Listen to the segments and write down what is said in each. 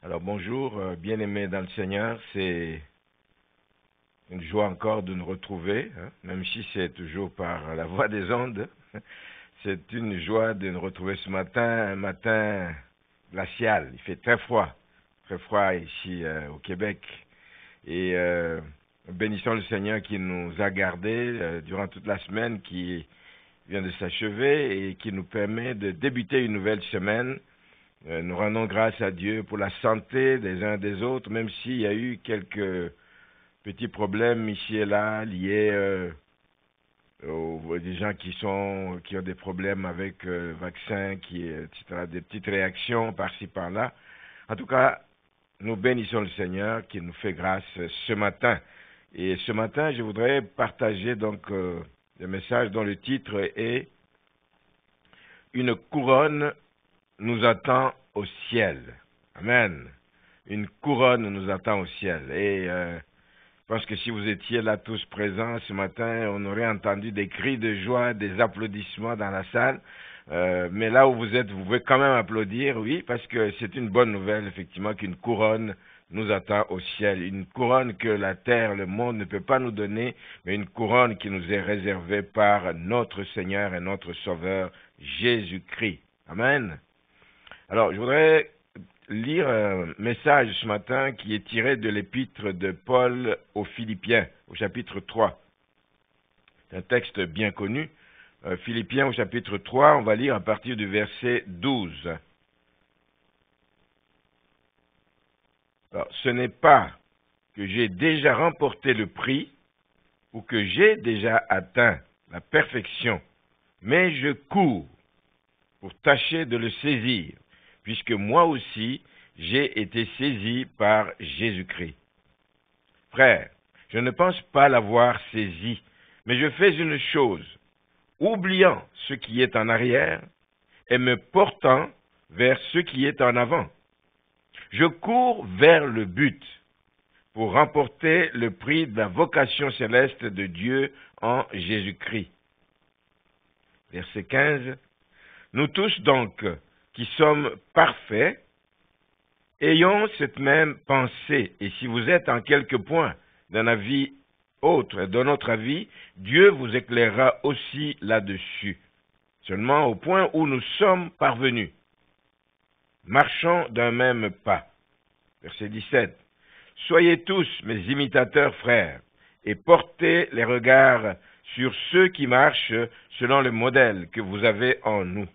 Alors bonjour, bien-aimés dans le Seigneur, c'est une joie encore de nous retrouver, même si c'est toujours par la voie des ondes. C'est une joie de nous retrouver ce matin, un matin glacial. Il fait très froid ici au Québec. Et bénissons le Seigneur qui nous a gardés durant toute la semaine qui vient de s'achever et qui nous permet de débuter une nouvelle semaine. Nous rendons grâce à Dieu pour la santé des uns et des autres, même s'il y a eu quelques petits problèmes ici et là liés aux des gens qui ont des problèmes avec le vaccin, etc., des petites réactions par-ci par-là. En tout cas, nous bénissons le Seigneur qui nous fait grâce ce matin. Et ce matin, je voudrais partager donc le message dont le titre est « Une couronne nous attend au ciel ». Amen. Une couronne nous attend au ciel. Et je pense que si vous étiez là tous présents ce matin, on aurait entendu des cris de joie, des applaudissements dans la salle. Mais là où vous êtes, vous pouvez quand même applaudir, oui, parce que c'est une bonne nouvelle, effectivement, qu'une couronne nous attend au ciel. Une couronne que la terre, le monde ne peut pas nous donner, mais une couronne qui nous est réservée par notre Seigneur et notre Sauveur, Jésus-Christ. Amen. Alors, je voudrais lire un message ce matin qui est tiré de l'épître de Paul aux Philippiens, au chapitre 3. C'est un texte bien connu. Philippiens au chapitre 3, on va lire à partir du verset 12. Alors, ce n'est pas que j'ai déjà remporté le prix ou que j'ai déjà atteint la perfection, mais je cours pour tâcher de le saisir, puisque moi aussi j'ai été saisi par Jésus-Christ. Frère, je ne pense pas l'avoir saisi, mais je fais une chose, oubliant ce qui est en arrière et me portant vers ce qui est en avant. Je cours vers le but pour remporter le prix de la vocation céleste de Dieu en Jésus-Christ. Verset 15. Nous tous donc, qui sommes parfaits, ayons cette même pensée. Et si vous êtes en quelque point d'un avis autre, de notre avis, Dieu vous éclairera aussi là-dessus. Seulement au point où nous sommes parvenus. Marchons d'un même pas. Verset 17. Soyez tous mes imitateurs, frères, et portez les regards sur ceux qui marchent selon le modèle que vous avez en nous.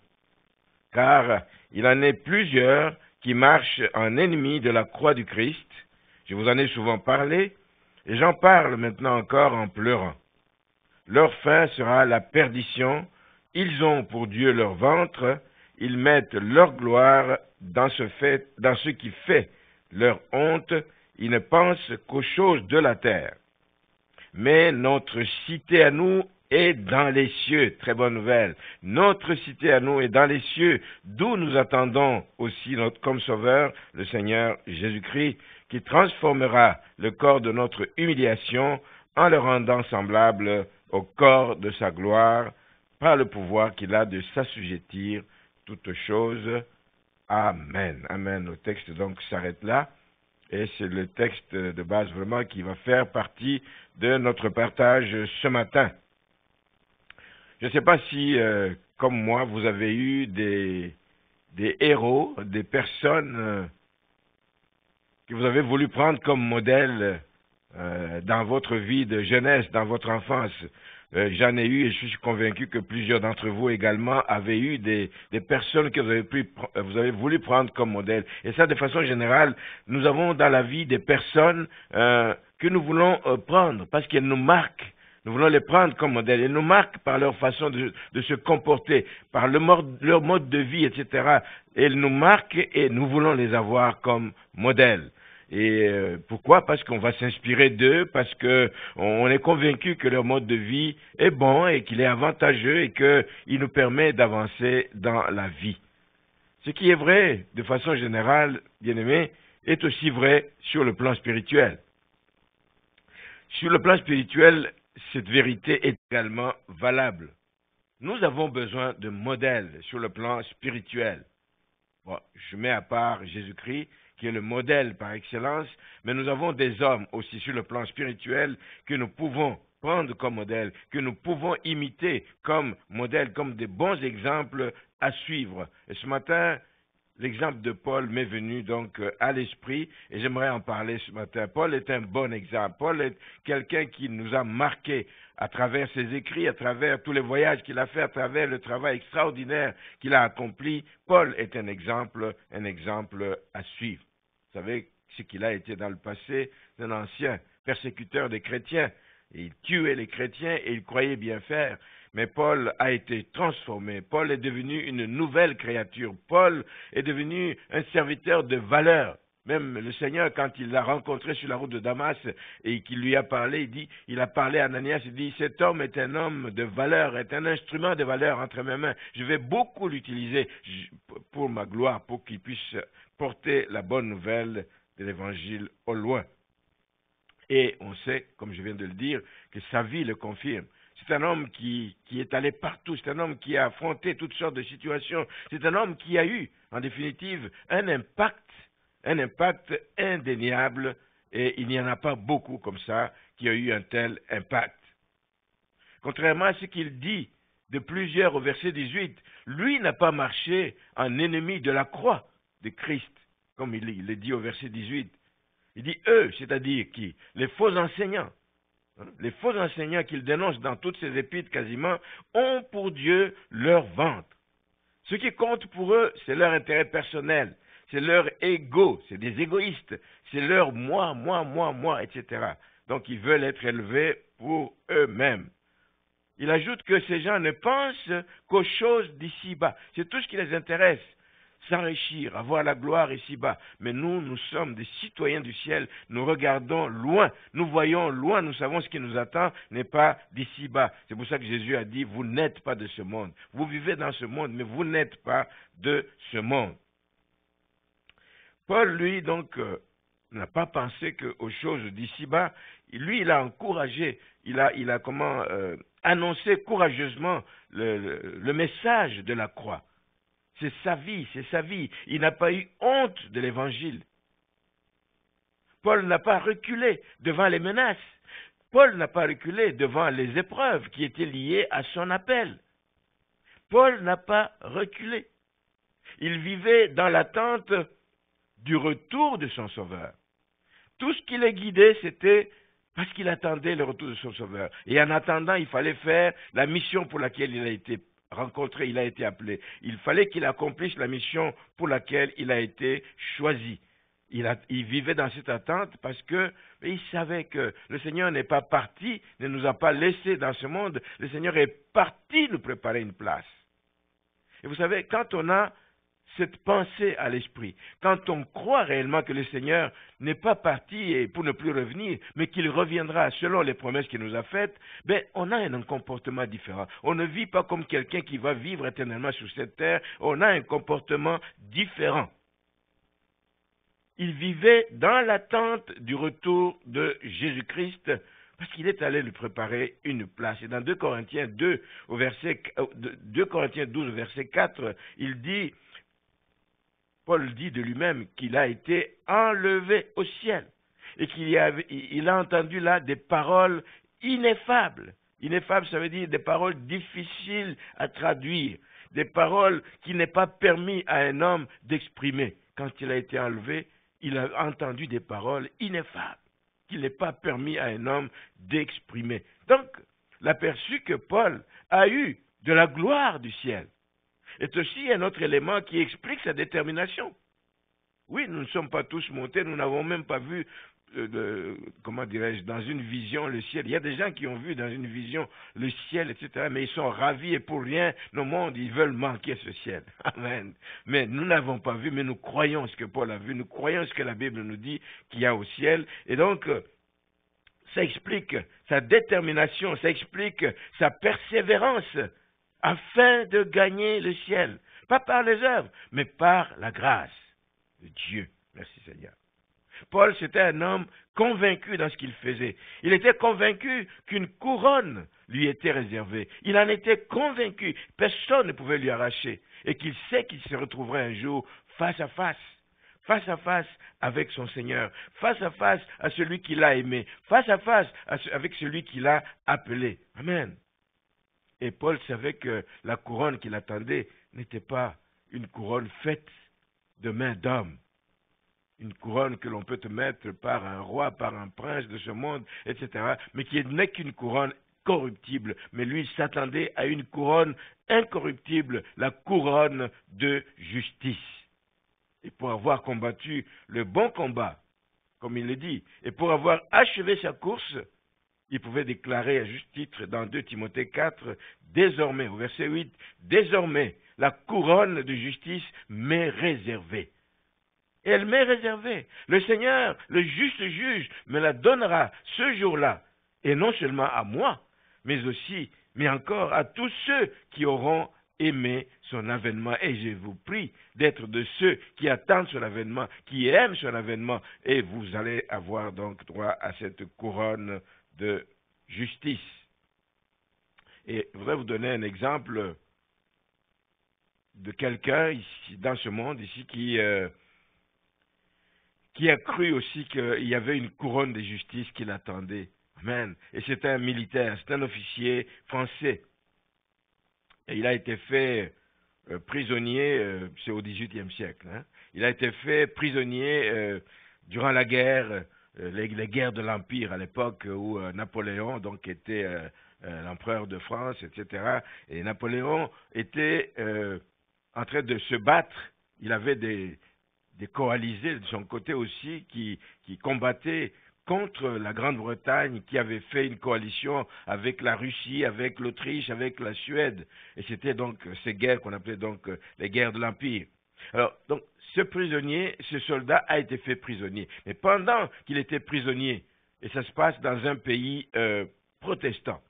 Car il en est plusieurs qui marchent en ennemis de la croix du Christ. Je vous en ai souvent parlé, et j'en parle maintenant encore en pleurant. Leur fin sera la perdition. Ils ont pour Dieu leur ventre, ils mettent leur gloire dans ce qui fait leur honte, ils ne pensent qu'aux choses de la terre. Mais notre cité à nous est dans les cieux. Très bonne nouvelle. Notre cité à nous est dans les cieux, d'où nous attendons aussi comme Sauveur, le Seigneur Jésus-Christ, qui transformera le corps de notre humiliation en le rendant semblable au corps de sa gloire, par le pouvoir qu'il a de s'assujettir toutes choses. Amen. Amen. Le texte donc s'arrête là. Et c'est le texte de base vraiment qui va faire partie de notre partage ce matin. Je ne sais pas si, comme moi, vous avez eu des héros, des personnes que vous avez voulu prendre comme modèle dans votre vie de jeunesse, dans votre enfance. J'en ai eu et je suis convaincu que plusieurs d'entre vous également avaient eu des personnes que vous avez voulu prendre comme modèle. Et ça, de façon générale, nous avons dans la vie des personnes que nous voulons prendre parce qu'elles nous marquent. Nous voulons les prendre comme modèle. Elles nous marquent par leur façon de se comporter, par leur mode de vie, etc. Elles nous marquent et nous voulons les avoir comme modèle. Et pourquoi? Parce qu'on va s'inspirer d'eux, parce que on est convaincu que leur mode de vie est bon et qu'il est avantageux et qu'il nous permet d'avancer dans la vie. Ce qui est vrai, de façon générale, bien-aimés, est aussi vrai sur le plan spirituel. Sur le plan spirituel, cette vérité est également valable. Nous avons besoin de modèles sur le plan spirituel. Bon, je mets à part Jésus-Christ, qui est le modèle par excellence, mais nous avons des hommes aussi sur le plan spirituel que nous pouvons prendre comme modèle, que nous pouvons imiter comme modèle, comme des bons exemples à suivre. Et ce matin, l'exemple de Paul m'est venu donc à l'esprit et j'aimerais en parler ce matin. Paul est un bon exemple. Paul est quelqu'un qui nous a marqué à travers ses écrits, à travers tous les voyages qu'il a fait, à travers le travail extraordinaire qu'il a accompli. Paul est un exemple à suivre. Vous savez ce qu'il a été dans le passé, un ancien persécuteur des chrétiens. Il tuait les chrétiens et il croyait bien faire. Mais Paul a été transformé. Paul est devenu une nouvelle créature. Paul est devenu un serviteur de valeur. Même le Seigneur, quand il l'a rencontré sur la route de Damas et qu'il lui a parlé, il a parlé à Ananias, il dit, cet homme est un homme de valeur, est un instrument de valeur entre mes mains. Je vais beaucoup l'utiliser pour ma gloire, pour qu'il puisse porter la bonne nouvelle de l'évangile au loin. Et on sait, comme je viens de le dire, que sa vie le confirme. C'est un homme qui est allé partout, c'est un homme qui a affronté toutes sortes de situations, c'est un homme qui a eu, en définitive, un impact indéniable, et il n'y en a pas beaucoup comme ça qui ont eu un tel impact. Contrairement à ce qu'il dit de plusieurs au verset 18, lui n'a pas marché en ennemi de la croix de Christ, comme il le dit au verset 18. Il dit eux, c'est-à-dire qui? Les faux enseignants. Les faux enseignants qu'il dénonce dans toutes ses épîtres quasiment ont pour Dieu leur ventre. Ce qui compte pour eux, c'est leur intérêt personnel, c'est leur ego, c'est des égoïstes, c'est leur moi, etc. Donc ils veulent être élevés pour eux-mêmes. Il ajoute que ces gens ne pensent qu'aux choses d'ici-bas. C'est tout ce qui les intéresse. S'enrichir, avoir la gloire ici-bas. Mais nous sommes des citoyens du ciel. Nous regardons loin. Nous voyons loin. Nous savons ce qui nous attend n'est pas d'ici-bas. C'est pour ça que Jésus a dit, vous n'êtes pas de ce monde. Vous vivez dans ce monde, mais vous n'êtes pas de ce monde. Paul, lui, donc, n'a pas pensé qu'aux choses d'ici-bas. Lui, il a encouragé, il a annoncé courageusement le message de la croix. C'est sa vie. Il n'a pas eu honte de l'évangile. Paul n'a pas reculé devant les menaces. Paul n'a pas reculé devant les épreuves qui étaient liées à son appel. Paul n'a pas reculé. Il vivait dans l'attente du retour de son Sauveur. Tout ce qui le guidait, c'était parce qu'il attendait le retour de son Sauveur. Et en attendant, il fallait faire la mission pour laquelle il a été rencontré, il a été appelé. Il fallait qu'il accomplisse la mission pour laquelle il a été choisi. Il vivait dans cette attente parce que il savait que le Seigneur n'est pas parti, ne nous a pas laissés dans ce monde. Le Seigneur est parti nous préparer une place. Et vous savez, quand on a cette pensée à l'esprit, quand on croit réellement que le Seigneur n'est pas parti pour ne plus revenir, mais qu'il reviendra selon les promesses qu'il nous a faites, on a un comportement différent. On ne vit pas comme quelqu'un qui va vivre éternellement sur cette terre, on a un comportement différent. Il vivait dans l'attente du retour de Jésus-Christ, parce qu'il est allé lui préparer une place. Et dans 2 Corinthiens 12, au verset 4, Paul dit de lui-même qu'il a été enlevé au ciel et qu'il a entendu là des paroles ineffables. Ineffables, ça veut dire des paroles difficiles à traduire, des paroles qui n'est pas permis à un homme d'exprimer. Quand il a été enlevé, il a entendu des paroles ineffables qu'il n'est pas permis à un homme d'exprimer. Donc, l'aperçu que Paul a eu de la gloire du ciel est aussi un autre élément qui explique sa détermination. Oui, nous ne sommes pas tous montés, nous n'avons même pas vu, dans une vision le ciel. Il y a des gens qui ont vu dans une vision le ciel, etc., mais ils sont ravis et pour rien, nos mondes, ils veulent manquer ce ciel. Amen. Mais nous n'avons pas vu, mais nous croyons ce que Paul a vu, nous croyons ce que la Bible nous dit qu'il y a au ciel. Et donc, ça explique sa détermination, ça explique sa persévérance, afin de gagner le ciel. Pas par les œuvres, mais par la grâce de Dieu. Merci Seigneur. Paul, c'était un homme convaincu dans ce qu'il faisait. Il était convaincu qu'une couronne lui était réservée. Il en était convaincu. Personne ne pouvait lui arracher. Et qu'il sait qu'il se retrouverait un jour face à face avec son Seigneur, face à face à celui qui l'a aimé, face à face avec celui qui l'a appelé. Amen. Et Paul savait que la couronne qu'il attendait n'était pas une couronne faite de main d'homme, une couronne que l'on peut te mettre par un roi, par un prince de ce monde, etc., mais qui n'est qu'une couronne corruptible. Mais lui s'attendait à une couronne incorruptible, la couronne de justice. Et pour avoir combattu le bon combat, comme il le dit, et pour avoir achevé sa course, il pouvait déclarer à juste titre dans 2 Timothée 4, désormais, au verset 8, désormais, la couronne de justice m'est réservée. Et elle m'est réservée. Le Seigneur, le juste juge, me la donnera ce jour-là, et non seulement à moi, mais encore à tous ceux qui auront aimé son avènement. Et je vous prie d'être de ceux qui attendent son avènement, qui aiment son avènement, et vous allez avoir donc droit à cette couronne de justice. Et je voudrais vous donner un exemple de quelqu'un ici, dans ce monde ici, qui a cru aussi qu'il y avait une couronne de justice qui l'attendait. Amen. Et c'est un militaire, c'est un officier français. Et il a été fait prisonnier, c'est au XVIIIe siècle. Hein. Il a été fait prisonnier durant la guerre, les guerres de l'Empire, à l'époque où Napoléon donc était l'empereur de France, etc. Et Napoléon était en train de se battre. Il avait des coalisés de son côté aussi qui combattaient contre la Grande-Bretagne, qui avait fait une coalition avec la Russie, avec l'Autriche, avec la Suède. Et c'était donc ces guerres qu'on appelait donc les guerres de l'Empire. Alors, donc, ce prisonnier, ce soldat a été fait prisonnier. Mais pendant qu'il était prisonnier, et ça se passe dans un pays protestant,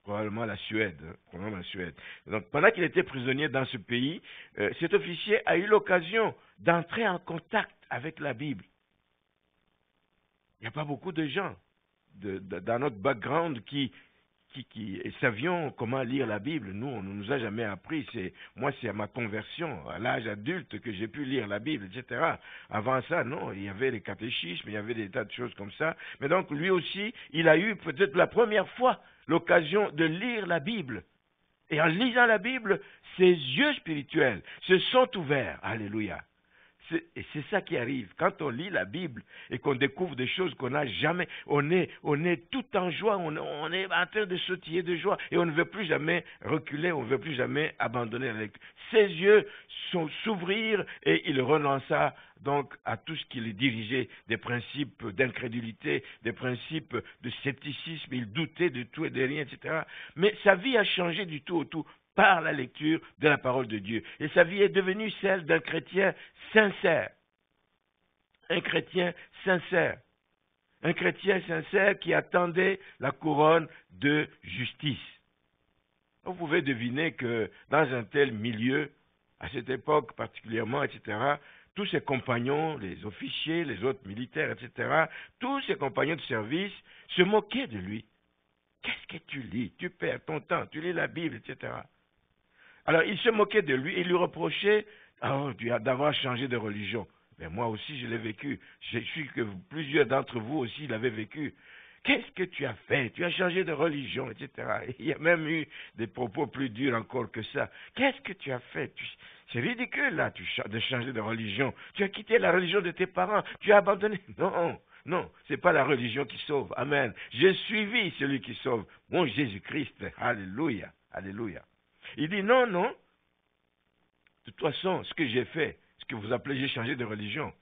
probablement la Suède, Donc, pendant qu'il était prisonnier dans ce pays, cet officier a eu l'occasion d'entrer en contact avec la Bible. Il n'y a pas beaucoup de gens dans notre background qui savions comment lire la Bible. Nous, on ne nous a jamais appris. Moi, c'est à ma conversion, à l'âge adulte, que j'ai pu lire la Bible, etc. Avant ça, non, il y avait les catéchismes, il y avait des tas de choses comme ça. Mais donc, lui aussi, il a eu peut-être la première fois l'occasion de lire la Bible. Et en lisant la Bible, ses yeux spirituels se sont ouverts. Alléluia. Et c'est ça qui arrive. Quand on lit la Bible et qu'on découvre des choses qu'on n'a jamais, on est tout en joie, on est en train de sautiller de joie et on ne veut plus jamais reculer, on ne veut plus jamais abandonner la lecture. Ses yeux s'ouvrirent et il renonça donc à tout ce qui le dirigeait, des principes d'incrédulité, des principes de scepticisme, il doutait de tout et de rien, etc. Mais sa vie a changé du tout au tout par la lecture de la parole de Dieu. Et sa vie est devenue celle d'un chrétien sincère. Un chrétien sincère. Un chrétien sincère qui attendait la couronne de justice. Vous pouvez deviner que dans un tel milieu, à cette époque particulièrement, etc., tous ses compagnons, les officiers, les autres militaires, etc., tous ses compagnons de service se moquaient de lui. Qu'est-ce que tu lis? Tu perds ton temps, tu lis la Bible, etc. Alors, il se moquait de lui et lui reprochait d'avoir changé de religion. Mais moi aussi, je l'ai vécu. Je suis que plusieurs d'entre vous aussi l'avaient vécu. Qu'est-ce que tu as fait? Tu as changé de religion, etc. Et il y a même eu des propos plus durs encore que ça. Qu'est-ce que tu as fait? C'est ridicule, là, de changer de religion. Tu as quitté la religion de tes parents. Tu as abandonné. Non, c'est pas la religion qui sauve. Amen. J'ai suivi celui qui sauve, mon Jésus-Christ. Alléluia. Alléluia. Il dit non. De toute façon, ce que j'ai fait, ce que vous appelez j'ai changé de religion,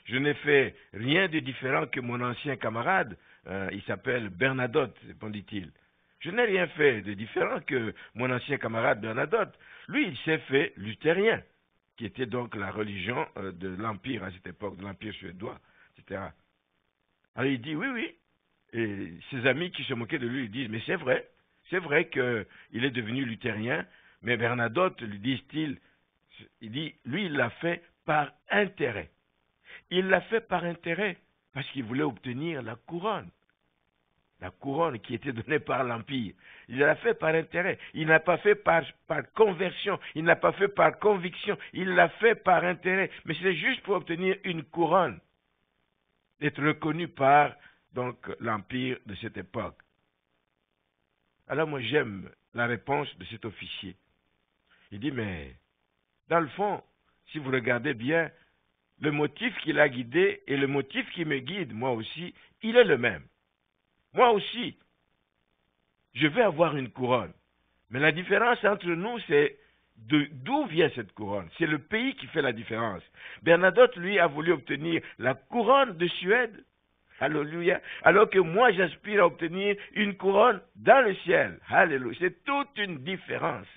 je n'ai fait rien de différent que mon ancien camarade, il s'appelle Bernadotte, répondit-il. Je n'ai rien fait de différent que mon ancien camarade Bernadotte. Lui, il s'est fait luthérien, qui était donc la religion de l'Empire à cette époque, de l'Empire suédois, etc. Alors il dit oui. Et ses amis qui se moquaient de lui, ils disent, mais c'est vrai qu'il est devenu luthérien, mais Bernadotte, lui disent-ils, il dit, lui, il l'a fait par intérêt. Il l'a fait par intérêt, parce qu'il voulait obtenir la couronne. la couronne qui était donnée par l'Empire. Il l'a fait par intérêt. Il n'a pas fait par conversion. Il n'a pas fait par conviction. Il l'a fait par intérêt. Mais c'est juste pour obtenir une couronne. D'être reconnu par donc l'Empire de cette époque. Alors moi j'aime la réponse de cet officier. Il dit, mais dans le fond, si vous regardez bien, le motif qui l'a guidé et le motif qui me guide, moi aussi, il est le même. Moi aussi, je vais avoir une couronne. Mais la différence entre nous, c'est d'où vient cette couronne. C'est le pays qui fait la différence. Bernadotte, lui, a voulu obtenir la couronne de Suède. Alléluia. Alors que moi, j'aspire à obtenir une couronne dans le ciel. Alléluia. C'est toute une différence.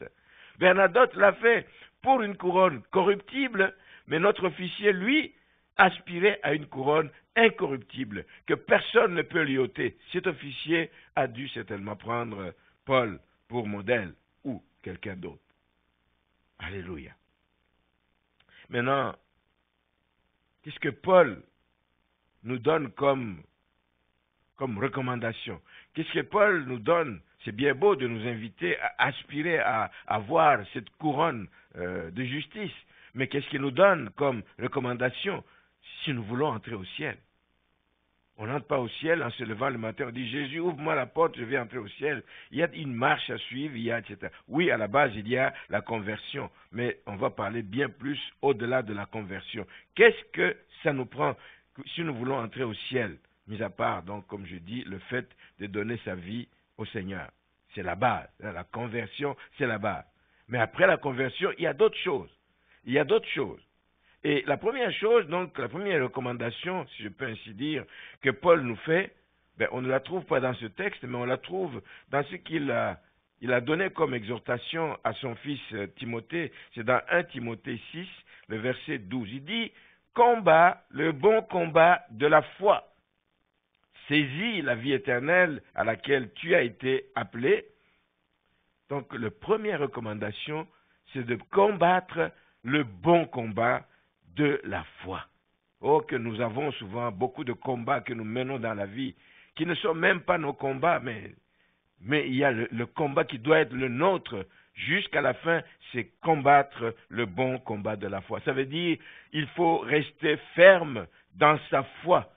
Bernadotte l'a fait pour une couronne corruptible, mais notre officier, lui, aspirait à une couronne incorruptible, que personne ne peut lui ôter. Cet officier a dû certainement prendre Paul pour modèle, ou quelqu'un d'autre. Alléluia. Maintenant, qu'est-ce que Paul nous donne comme recommandation? Qu'est-ce que Paul nous donne? C'est bien beau de nous inviter à aspirer à avoir cette couronne de justice, mais qu'est-ce qu'il nous donne comme recommandation si nous voulons entrer au ciel? On n'entre pas au ciel en se levant le matin, on dit « Jésus, ouvre-moi la porte, je vais entrer au ciel ». Il y a une marche à suivre, etc. Oui, à la base, il y a la conversion, mais on va parler bien plus au-delà de la conversion. Qu'est-ce que ça nous prend si nous voulons entrer au ciel? Mis à part, donc, comme je dis, le fait de donner sa vie au Seigneur. C'est la base. La conversion, c'est la base. Mais après la conversion, il y a d'autres choses. Il y a d'autres choses. Et la première chose, donc, la première recommandation, si je peux ainsi dire, que Paul nous fait, on ne la trouve pas dans ce texte, mais on la trouve dans ce qu'il a donné comme exhortation à son fils Timothée. C'est dans 1 Timothée 6, le verset 12. Il dit, « Combat le bon combat de la foi. Saisis la vie éternelle à laquelle tu as été appelé. » Donc, la première recommandation, c'est de combattre le bon combat de la foi. Oh, que nous avons souvent beaucoup de combats que nous menons dans la vie, qui ne sont même pas nos combats, mais il y a le combat qui doit être le nôtre jusqu'à la fin, c'est combattre le bon combat de la foi. Ça veut dire, il faut rester ferme dans sa foi,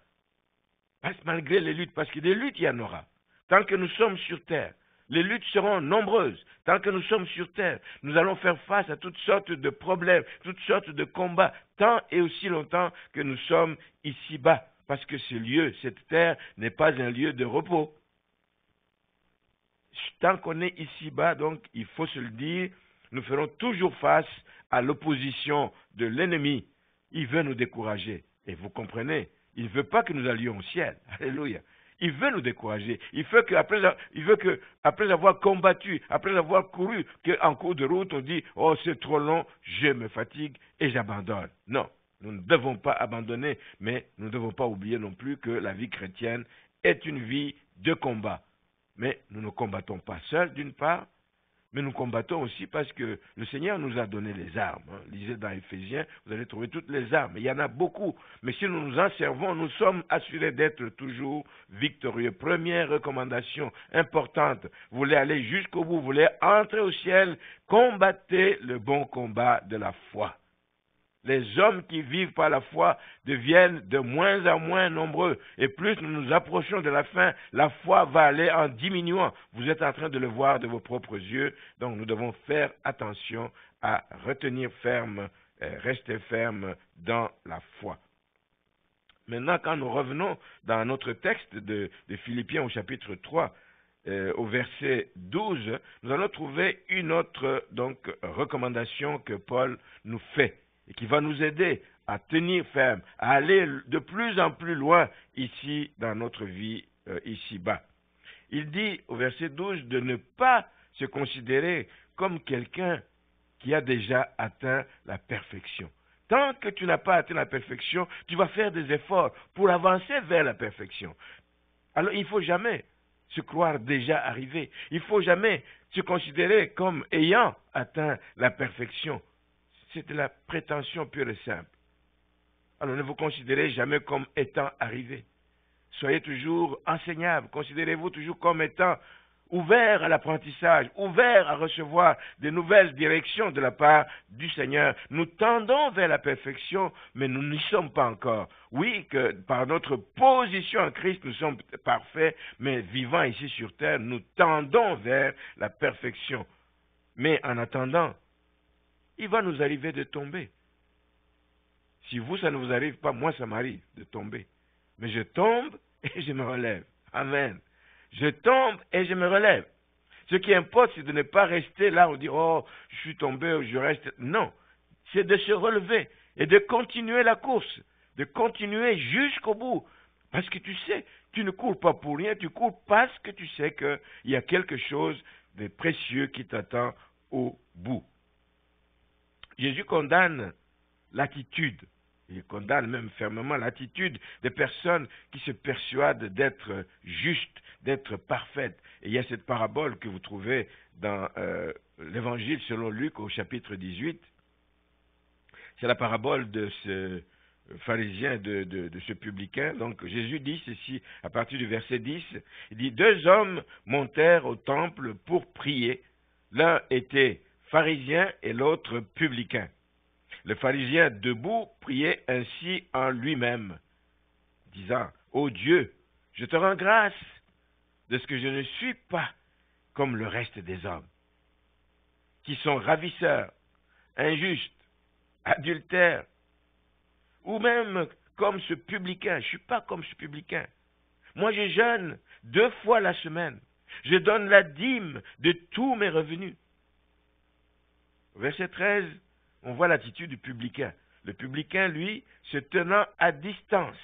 malgré les luttes, parce que des luttes, il y en aura. Tant que nous sommes sur terre, les luttes seront nombreuses. Tant que nous sommes sur terre, nous allons faire face à toutes sortes de problèmes, toutes sortes de combats, tant et aussi longtemps que nous sommes ici-bas. Parce que ce lieu, cette terre, n'est pas un lieu de repos. Tant qu'on est ici-bas, donc, il faut se le dire, nous ferons toujours face à l'opposition de l'ennemi. Il veut nous décourager. Et vous comprenez, il ne veut pas que nous allions au ciel. Alléluia. Il veut nous décourager. Il veut qu'après avoir combattu, après avoir couru, qu'en cours de route, on dit « Oh, c'est trop long, je me fatigue et j'abandonne ». Non, nous ne devons pas abandonner, mais nous ne devons pas oublier non plus que la vie chrétienne est une vie de combat. Mais nous ne combattons pas seuls, d'une part, mais nous combattons aussi parce que le Seigneur nous a donné les armes. Lisez dans Éphésiens, vous allez trouver toutes les armes. Il y en a beaucoup. Mais si nous nous en servons, nous sommes assurés d'être toujours victorieux. Première recommandation importante. Vous voulez aller jusqu'au bout, vous voulez entrer au ciel, combattez le bon combat de la foi. Les hommes qui vivent par la foi deviennent de moins en moins nombreux. Et plus nous nous approchons de la fin, la foi va aller en diminuant. Vous êtes en train de le voir de vos propres yeux. Donc nous devons faire attention à retenir ferme, rester ferme dans la foi. Maintenant, quand nous revenons dans notre texte de Philippiens au chapitre 3, au verset 12, nous allons trouver une autre recommandation que Paul nous fait, et qui va nous aider à tenir ferme, à aller de plus en plus loin ici dans notre vie, ici-bas. Il dit au verset 12 de ne pas se considérer comme quelqu'un qui a déjà atteint la perfection. Tant que tu n'as pas atteint la perfection, tu vas faire des efforts pour avancer vers la perfection. Alors il ne faut jamais se croire déjà arrivé. Il ne faut jamais se considérer comme ayant atteint la perfection. C'est de la prétention pure et simple. Alors ne vous considérez jamais comme étant arrivé. soyez toujours enseignables, considérez-vous toujours comme étant ouverts à l'apprentissage, ouverts à recevoir de nouvelles directions de la part du Seigneur. Nous tendons vers la perfection, mais nous n'y sommes pas encore. Oui, que par notre position en Christ, nous sommes parfaits, mais vivant ici sur terre, nous tendons vers la perfection. Mais en attendant, il va nous arriver de tomber. Si vous, ça ne vous arrive pas, moi, ça m'arrive de tomber. Mais je tombe et je me relève. Amen. Je tombe et je me relève. Ce qui importe, c'est de ne pas rester là, on dit, oh, je suis tombé, je reste. Non, c'est de se relever et de continuer la course, de continuer jusqu'au bout. Parce que tu sais, tu ne cours pas pour rien, tu cours parce que tu sais qu'il y a quelque chose de précieux qui t'attend au bout. Jésus condamne l'attitude. Il condamne même fermement l'attitude des personnes qui se persuadent d'être justes, d'être parfaites. Et il y a cette parabole que vous trouvez dans l'Évangile selon Luc au chapitre 18. C'est la parabole de ce pharisien, de ce publicain. Donc Jésus dit ceci à partir du verset 10. Il dit, 2 hommes montèrent au temple pour prier. L'un était pharisien et l'autre publicain. Le pharisien debout priait ainsi en lui-même, disant, « Ô Dieu, je te rends grâce de ce que je ne suis pas comme le reste des hommes, qui sont ravisseurs, injustes, adultères, ou même comme ce publicain. Je ne suis pas comme ce publicain. Moi, je jeûne 2 fois la semaine. Je donne la dîme de tous mes revenus. » Verset 13. On voit l'attitude du publicain. Le publicain, lui, se tenant à distance,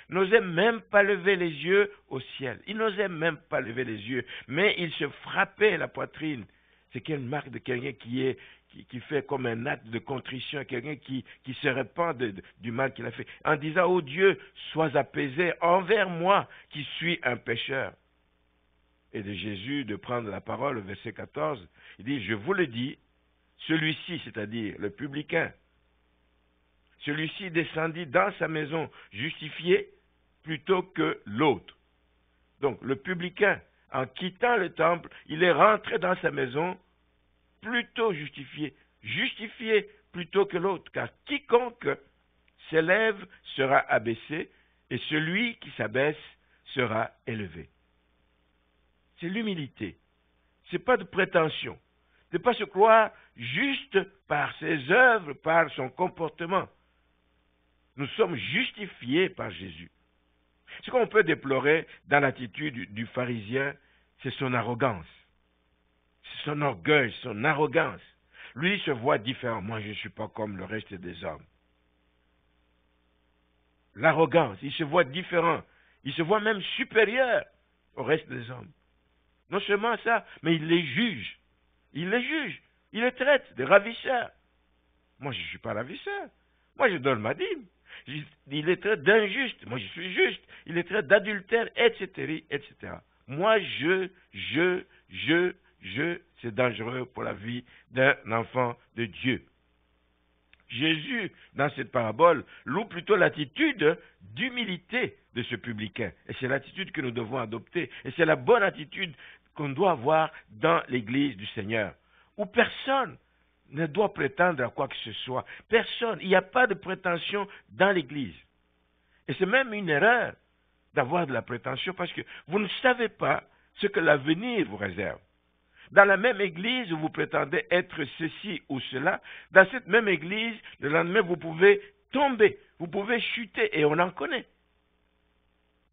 n'osait même pas lever les yeux au ciel. Il n'osait même pas lever les yeux, mais il se frappait la poitrine. C'est quelle marque de quelqu'un qui fait comme un acte de contrition, quelqu'un qui se répand du mal qu'il a fait, en disant, « Ô Dieu, sois apaisé envers moi qui suis un pécheur. » Et de Jésus de prendre la parole, verset 14, il dit, « Je vous le dis, celui-ci, c'est-à-dire le publicain, celui-ci descendit dans sa maison justifié plutôt que l'autre. » Donc le publicain, en quittant le temple, il est rentré dans sa maison plutôt justifié plutôt que l'autre, car quiconque s'élève sera abaissé et celui qui s'abaisse sera élevé. C'est l'humilité, c'est pas de prétention. De ne pas se croire juste par ses œuvres, par son comportement. Nous sommes justifiés par Jésus. Ce qu'on peut déplorer dans l'attitude du pharisien, c'est son arrogance. C'est son orgueil, son arrogance. Lui, il se voit différent. Moi, je ne suis pas comme le reste des hommes. L'arrogance, il se voit différent. Il se voit même supérieur au reste des hommes. Non seulement ça, mais il les juge. Il les juge, il les traite de ravisseurs. Moi, je ne suis pas ravisseur. Moi, je donne ma dîme. Il les traite d'injustes. Moi, je suis juste. Il les traite d'adultères, etc., etc. Moi, c'est dangereux pour la vie d'un enfant de Dieu. Jésus, dans cette parabole, loue plutôt l'attitude d'humilité de ce publicain. Et c'est l'attitude que nous devons adopter. Et c'est la bonne attitude qu'on doit avoir dans l'Église du Seigneur, où personne ne doit prétendre à quoi que ce soit. Personne, il n'y a pas de prétention dans l'Église. Et c'est même une erreur d'avoir de la prétention parce que vous ne savez pas ce que l'avenir vous réserve. Dans la même église où vous prétendez être ceci ou cela, dans cette même église, le lendemain, vous pouvez tomber, vous pouvez chuter, et on en connaît.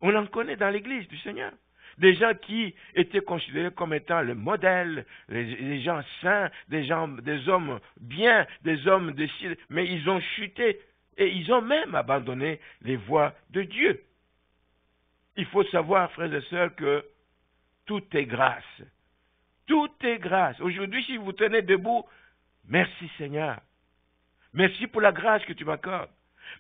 On en connaît dans l'église du Seigneur. Des gens qui étaient considérés comme étant le modèle, les gens saints, des hommes bien, des hommes de style, mais ils ont chuté et ils ont même abandonné les voies de Dieu. Il faut savoir, frères et sœurs, que tout est grâce. Tout est grâce. Aujourd'hui, si vous tenez debout, merci Seigneur. Merci pour la grâce que tu m'accordes.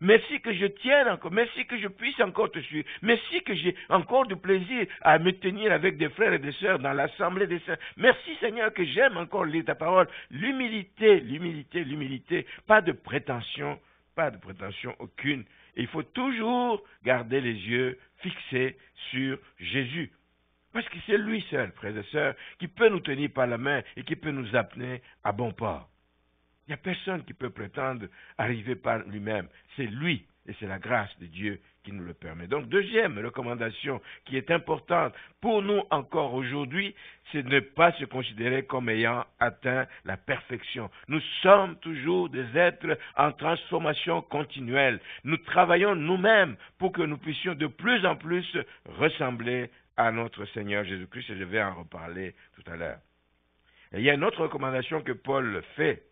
Merci que je tienne encore. Merci que je puisse encore te suivre. Merci que j'ai encore du plaisir à me tenir avec des frères et des sœurs dans l'assemblée des saints. Merci Seigneur que j'aime encore lire ta parole. L'humilité, l'humilité, l'humilité. Pas de prétention, pas de prétention aucune. Et il faut toujours garder les yeux fixés sur Jésus. Parce que c'est lui seul, frères et sœurs, qui peut nous tenir par la main et qui peut nous amener à bon port. Il n'y a personne qui peut prétendre arriver par lui-même. C'est lui et c'est la grâce de Dieu qui nous le permet. Donc, deuxième recommandation qui est importante pour nous encore aujourd'hui, c'est de ne pas se considérer comme ayant atteint la perfection. Nous sommes toujours des êtres en transformation continuelle. Nous travaillons nous-mêmes pour que nous puissions de plus en plus ressembler à notre Seigneur Jésus-Christ, et je vais en reparler tout à l'heure. Et il y a une autre recommandation que Paul fait.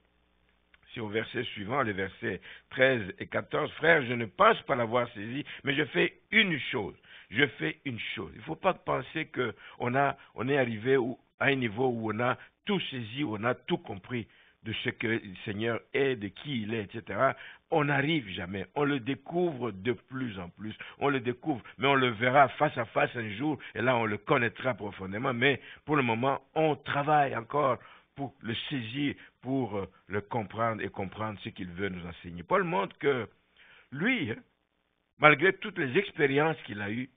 C'est au verset suivant, les versets 13 et 14. Frère, je ne pense pas l'avoir saisi, mais je fais une chose. Je fais une chose. Il ne faut pas penser qu'on est arrivé à un niveau où on a tout saisi, où on a tout compris de ce que le Seigneur est, de qui il est, etc. On n'arrive jamais. On le découvre de plus en plus. On le découvre, mais on le verra face à face un jour, et là on le connaîtra profondément. Mais pour le moment, on travaille encore pour le saisir, pour le comprendre et comprendre ce qu'il veut nous enseigner. Paul montre que lui, malgré toutes les expériences qu'il a eues,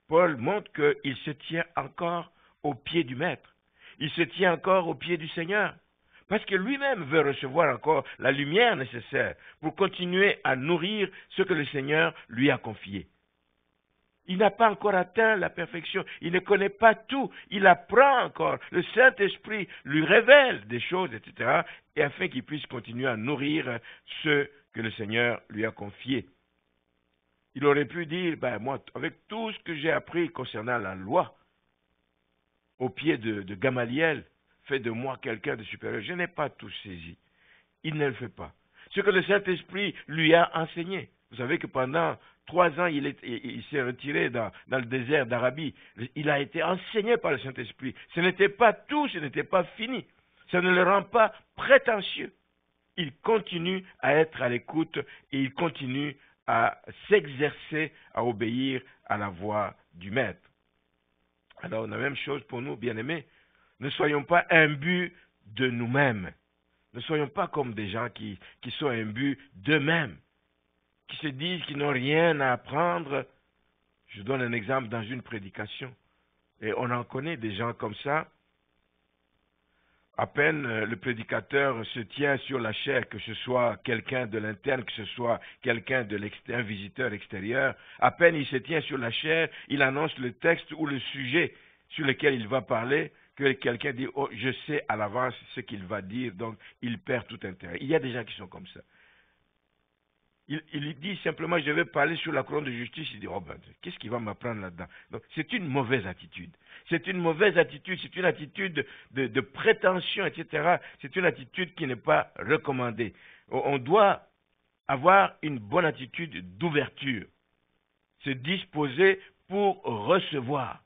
Paul montre qu'il se tient encore au pied du Maître. Il se tient encore au pied du Seigneur. Parce que lui-même veut recevoir encore la lumière nécessaire pour continuer à nourrir ce que le Seigneur lui a confié. Il n'a pas encore atteint la perfection. Il ne connaît pas tout. Il apprend encore. Le Saint-Esprit lui révèle des choses, etc. Et afin qu'il puisse continuer à nourrir ce que le Seigneur lui a confié. Il aurait pu dire, moi, avec tout ce que j'ai appris concernant la loi, au pied de Gamaliel, fait de moi quelqu'un de supérieur. Je n'ai pas tout saisi. Il ne le fait pas. Ce que le Saint-Esprit lui a enseigné. Vous savez que pendant 3 ans, il s'est retiré dans le désert d'Arabie. Il a été enseigné par le Saint-Esprit. Ce n'était pas tout, ce n'était pas fini. Ça ne le rend pas prétentieux. Il continue à être à l'écoute et il continue à s'exercer, à obéir à la voix du Maître. Alors, la même chose pour nous, bien-aimés. Ne soyons pas imbus de nous-mêmes. Ne soyons pas comme des gens qui sont imbus d'eux-mêmes, qui se disent qu'ils n'ont rien à apprendre. Je donne un exemple dans une prédication. Et on en connaît des gens comme ça. À peine le prédicateur se tient sur la chair, que ce soit quelqu'un de l'interne, que ce soit quelqu'un de l'extérieur, un visiteur extérieur. À peine il se tient sur la chair, il annonce le texte ou le sujet sur lequel il va parler, que quelqu'un dit « Oh, je sais à l'avance ce qu'il va dire », donc il perd tout intérêt. Il y a des gens qui sont comme ça. Il dit simplement « Je vais parler sur la couronne de justice », il dit « Oh ben, qu'est-ce qu'il va m'apprendre là-dedans ?» Donc c'est une mauvaise attitude. C'est une mauvaise attitude, c'est une attitude de prétention, etc. C'est une attitude qui n'est pas recommandée. On doit avoir une bonne attitude d'ouverture, se disposer pour recevoir.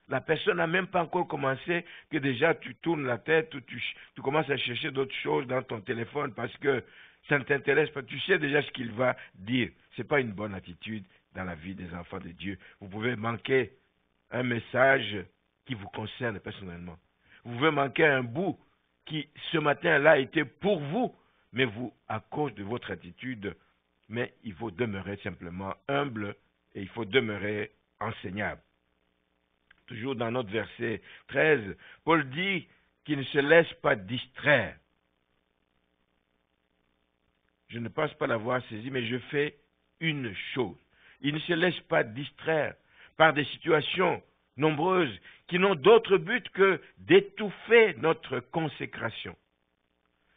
La personne n'a même pas encore commencé que déjà tu tournes la tête ou tu commences à chercher d'autres choses dans ton téléphone parce que ça ne t'intéresse pas. Tu sais déjà ce qu'il va dire. Ce n'est pas une bonne attitude dans la vie des enfants de Dieu. Vous pouvez manquer un message qui vous concerne personnellement. Vous pouvez manquer un bout qui, ce matin-là, était pour vous, mais vous, à cause de votre attitude, mais il faut demeurer simplement humble et il faut demeurer enseignable. Toujours dans notre verset 13, Paul dit qu'il ne se laisse pas distraire. Je ne pense pas l'avoir saisi, mais je fais une chose. Il ne se laisse pas distraire par des situations nombreuses qui n'ont d'autre but que d'étouffer notre consécration.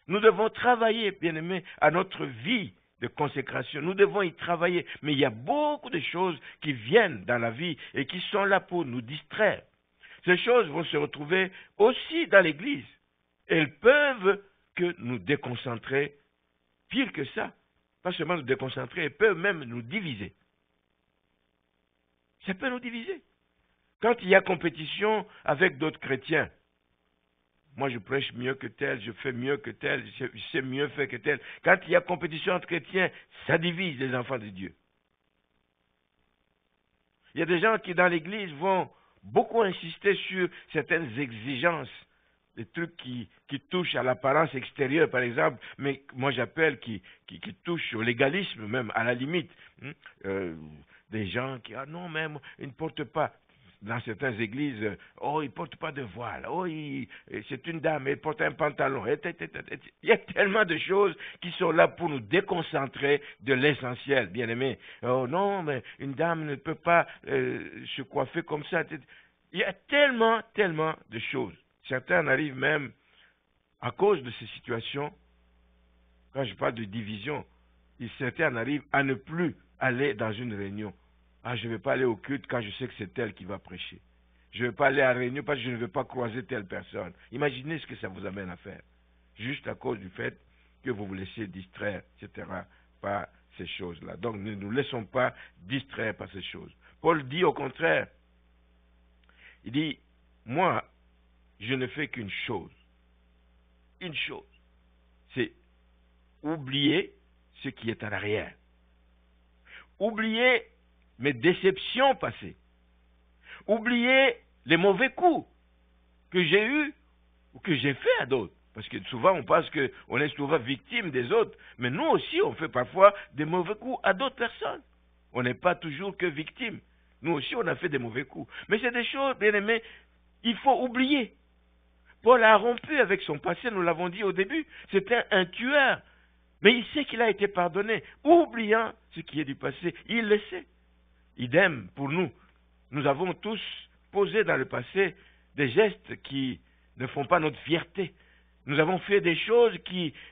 Nous devons travailler, bien-aimés, à notre vie de consécration. Nous devons y travailler. Mais il y a beaucoup de choses qui viennent dans la vie et qui sont là pour nous distraire. Ces choses vont se retrouver aussi dans l'Église. Elles peuvent que nous déconcentrer. Pire que ça, pas seulement nous déconcentrer, elles peuvent même nous diviser. Ça peut nous diviser. Quand il y a compétition avec d'autres chrétiens, moi je prêche mieux que tel, je fais mieux que tel, je sais mieux faire que tel. Quand il y a compétition entre chrétiens, ça divise les enfants de Dieu. Il y a des gens qui dans l'Église vont beaucoup insister sur certaines exigences des trucs qui touchent à l'apparence extérieure, par exemple, mais moi j'appelle qui touchent au légalisme même, à la limite. Des gens qui, ah non, même, ils ne portent pas. Dans certaines églises, oh, ils ne portent pas de voile, oh, c'est une dame, elle porte un pantalon. Il y a tellement de choses qui sont là pour nous déconcentrer de l'essentiel, bien aimé. Oh non, mais une dame ne peut pas se coiffer comme ça. Il y a tellement de choses. Certains arrivent même, à cause de ces situations, quand je parle de division, certains arrivent à ne plus aller dans une réunion. Ah, je ne vais pas aller au culte quand je sais que c'est elle qui va prêcher. Je ne vais pas aller à la réunion parce que je ne vais pas croiser telle personne. Imaginez ce que ça vous amène à faire. Juste à cause du fait que vous vous laissez distraire, etc., par ces choses-là. Donc, ne nous laissons pas distraire par ces choses. Paul dit au contraire, il dit, moi, je ne fais qu'une chose. Une chose. C'est oublier ce qui est en arrière. Oublier mes déceptions passées. Oublier les mauvais coups que j'ai eus ou que j'ai fait à d'autres. Parce que souvent, on pense qu'on est souvent victime des autres, mais nous aussi, on fait parfois des mauvais coups à d'autres personnes. On n'est pas toujours que victime. Nous aussi, on a fait des mauvais coups. Mais c'est des choses, bien aimés, il faut oublier. Paul a rompu avec son passé, nous l'avons dit au début. C'était un tueur. Mais il sait qu'il a été pardonné, oubliant ce qui est du passé. Il le sait. Idem pour nous. Nous avons tous posé dans le passé des gestes qui ne font pas notre fierté. Nous avons fait des choses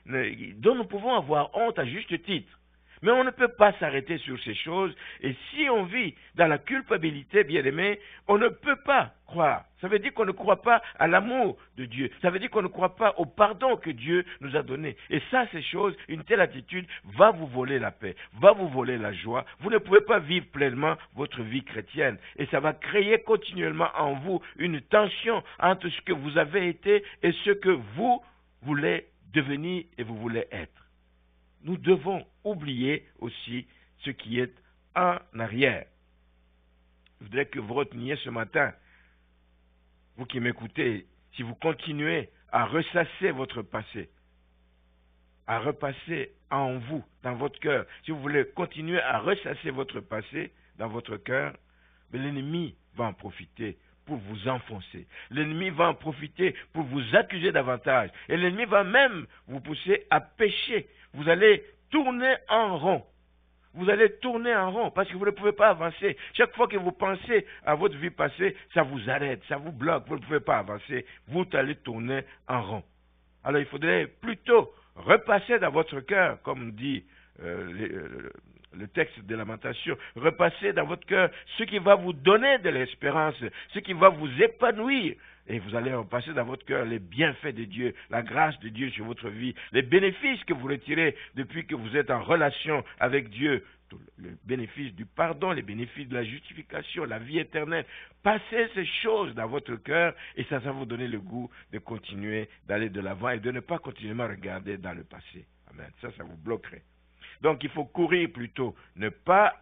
dont nous pouvons avoir honte à juste titre. Mais on ne peut pas s'arrêter sur ces choses. Et si on vit dans la culpabilité, bien aimé, on ne peut pas croire. Ça veut dire qu'on ne croit pas à l'amour de Dieu. Ça veut dire qu'on ne croit pas au pardon que Dieu nous a donné. Et ça, ces choses, une telle attitude va vous voler la paix, va vous voler la joie. Vous ne pouvez pas vivre pleinement votre vie chrétienne. Et ça va créer continuellement en vous une tension entre ce que vous avez été et ce que vous voulez devenir et vous voulez être. Nous devons oublier aussi ce qui est en arrière. Je voudrais que vous reteniez ce matin, vous qui m'écoutez, si vous continuez à ressasser votre passé, à repasser en vous, dans votre cœur, si vous voulez continuer à ressasser votre passé dans votre cœur, l'ennemi va en profiter pour vous enfoncer. L'ennemi va en profiter pour vous accuser davantage. Et l'ennemi va même vous pousser à pécher. Vous allez tourner en rond. Vous allez tourner en rond parce que vous ne pouvez pas avancer. Chaque fois que vous pensez à votre vie passée, ça vous arrête, ça vous bloque. Vous ne pouvez pas avancer. Vous allez tourner en rond. Alors il faudrait plutôt repasser dans votre cœur, comme dit le texte de Lamentation, repassez dans votre cœur ce qui va vous donner de l'espérance, ce qui va vous épanouir. Et vous allez repasser dans votre cœur les bienfaits de Dieu, la grâce de Dieu sur votre vie, les bénéfices que vous retirez depuis que vous êtes en relation avec Dieu, le bénéfice du pardon, les bénéfices de la justification, la vie éternelle. Passez ces choses dans votre cœur et ça va vous donner le goût de continuer, d'aller de l'avant et de ne pas continuellement regarder dans le passé. Amen. Ça vous bloquerait. Donc il faut courir plutôt, ne pas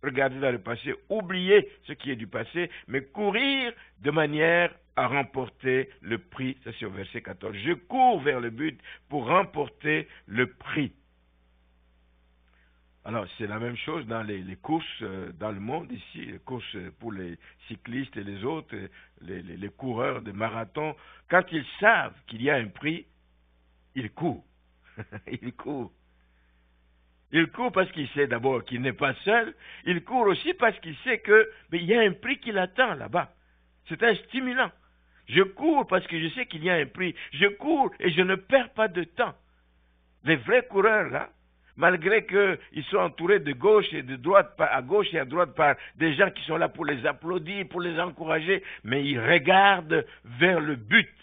regarder dans le passé, oublier ce qui est du passé, mais courir de manière à remporter le prix. Ça c'est au verset 14. Je cours vers le but pour remporter le prix. Alors c'est la même chose dans les courses dans le monde ici, les courses pour les cyclistes et les autres, les coureurs de marathon. Quand ils savent qu'il y a un prix, ils courent. Ils courent. Il court parce qu'il sait d'abord qu'il n'est pas seul. Il court aussi parce qu'il sait qu'il y a un prix qui l'attend là-bas. C'est un stimulant. Je cours parce que je sais qu'il y a un prix. Je cours et je ne perds pas de temps. Les vrais coureurs, là, malgré qu'ils sont entourés de gauche et de droite, à gauche et à droite par des gens qui sont là pour les applaudir, pour les encourager, mais ils regardent vers le but.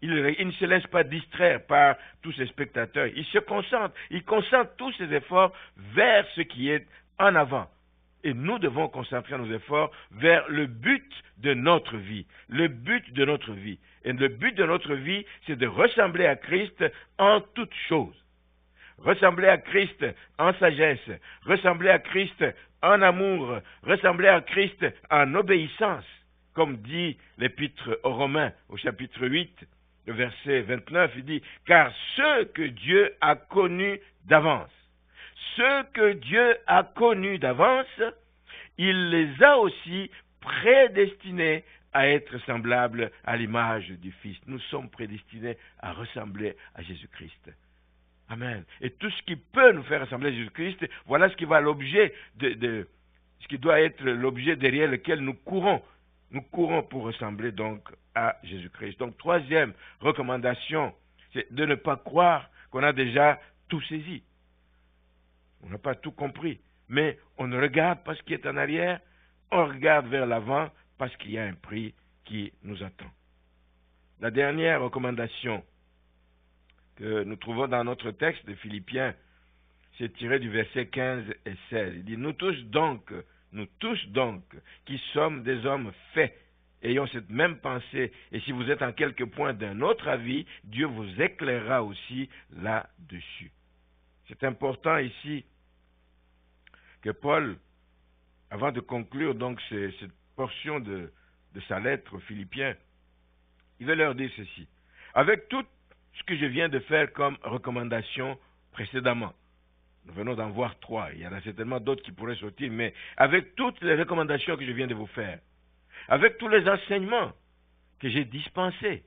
Il ne se laisse pas distraire par tous ces spectateurs. Il se concentre. Il concentre tous ses efforts vers ce qui est en avant. Et nous devons concentrer nos efforts vers le but de notre vie. Le but de notre vie. Et le but de notre vie, c'est de ressembler à Christ en toutes choses. Ressembler à Christ en sagesse. Ressembler à Christ en amour. Ressembler à Christ en obéissance. Comme dit l'épître aux Romains au chapitre 8. le verset 29, il dit, « Car ceux que Dieu a connus d'avance, ceux que Dieu a connus d'avance, il les a aussi prédestinés à être semblables à l'image du Fils. » Nous sommes prédestinés à ressembler à Jésus-Christ. Amen. Et tout ce qui peut nous faire ressembler à Jésus-Christ, voilà ce qui va l'objet ce qui doit être l'objet derrière lequel nous courons. Nous courons pour ressembler donc à Jésus-Christ. Donc, troisième recommandation, c'est de ne pas croire qu'on a déjà tout saisi. On n'a pas tout compris. Mais on ne regarde pas ce qui est en arrière, on regarde vers l'avant parce qu'il y a un prix qui nous attend. La dernière recommandation que nous trouvons dans notre texte de Philippiens, c'est tiré du verset 15 et 16. Il dit, nous tous donc, qui sommes des hommes faits, ayons cette même pensée, et si vous êtes en quelque point d'un autre avis, Dieu vous éclairera aussi là-dessus. C'est important ici que Paul, avant de conclure donc cette portion de sa lettre aux Philippiens, il veut leur dire ceci. Avec tout ce que je viens de faire comme recommandation précédemment, nous venons d'en voir 3, il y en a certainement d'autres qui pourraient sortir, mais avec toutes les recommandations que je viens de vous faire, avec tous les enseignements que j'ai dispensés,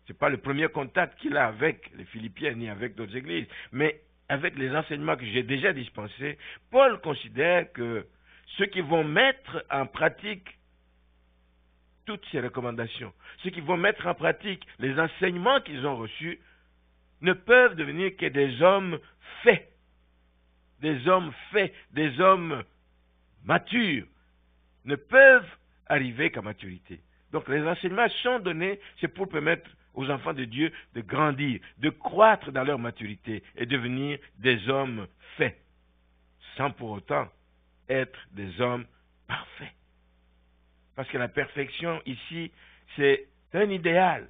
ce n'est pas le premier contact qu'il a avec les Philippiens ni avec d'autres églises, mais avec les enseignements que j'ai déjà dispensés, Paul considère que ceux qui vont mettre en pratique toutes ces recommandations, ceux qui vont mettre en pratique les enseignements qu'ils ont reçus, ne peuvent devenir que des hommes faits, des hommes matures, ne peuvent arriver qu'à maturité. Donc les enseignements sont donnés, c'est pour permettre aux enfants de Dieu de grandir, de croître dans leur maturité et devenir des hommes faits, sans pour autant être des hommes parfaits. Parce que la perfection ici, c'est un idéal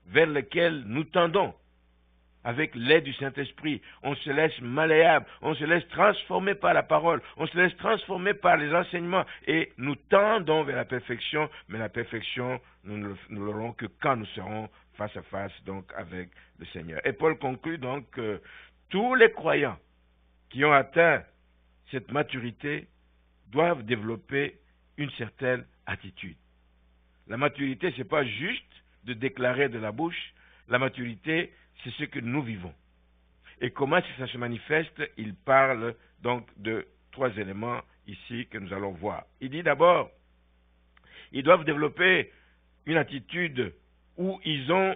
vers lequel nous tendons. Avec l'aide du Saint-Esprit, on se laisse malléable, on se laisse transformer par la parole, on se laisse transformer par les enseignements et nous tendons vers la perfection, mais la perfection, nous ne l'aurons que quand nous serons face à face donc avec le Seigneur. Et Paul conclut donc que tous les croyants qui ont atteint cette maturité doivent développer une certaine attitude. La maturité, ce n'est pas juste de déclarer de la bouche, la maturité, c'est ce que nous vivons. Et comment ça se manifeste? Il parle donc de 3 éléments ici que nous allons voir. Il dit d'abord, ils doivent développer une attitude où ils ont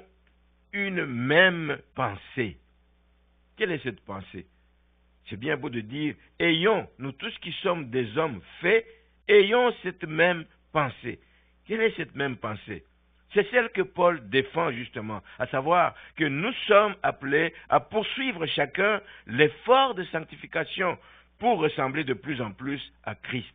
une même pensée. Quelle est cette pensée? C'est bien beau de dire, ayons, nous tous qui sommes des hommes faits, ayons cette même pensée. Quelle est cette même pensée? C'est celle que Paul défend justement, à savoir que nous sommes appelés à poursuivre chacun l'effort de sanctification pour ressembler de plus en plus à Christ.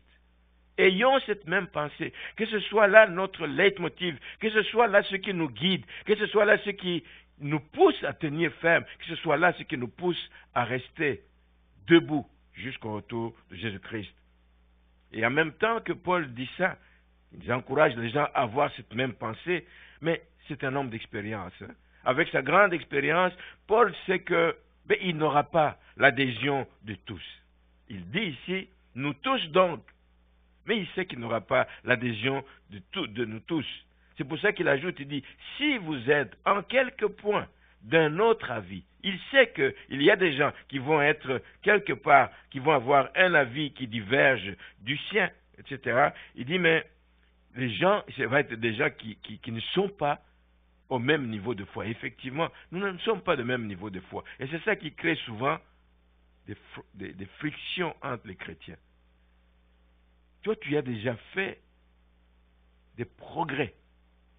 Ayons cette même pensée, que ce soit là notre leitmotiv, que ce soit là ce qui nous guide, que ce soit là ce qui nous pousse à tenir ferme, que ce soit là ce qui nous pousse à rester debout jusqu'au retour de Jésus-Christ. Et en même temps que Paul dit ça, il encourage les gens à avoir cette même pensée, mais c'est un homme d'expérience. Avec sa grande expérience, Paul sait que il n'aura pas l'adhésion de tous. Il dit ici, nous tous donc, mais il sait qu'il n'aura pas l'adhésion de nous tous. C'est pour ça qu'il ajoute, il dit, si vous êtes en quelque point d'un autre avis, il sait qu'il y a des gens qui vont être quelque part, qui vont avoir un avis qui diverge du sien, etc. Il dit, mais les gens, ça va être des gens qui ne sont pas au même niveau de foi. Effectivement, nous ne sommes pas de même niveau de foi. Et c'est ça qui crée souvent des frictions entre les chrétiens. Toi, tu as déjà fait des progrès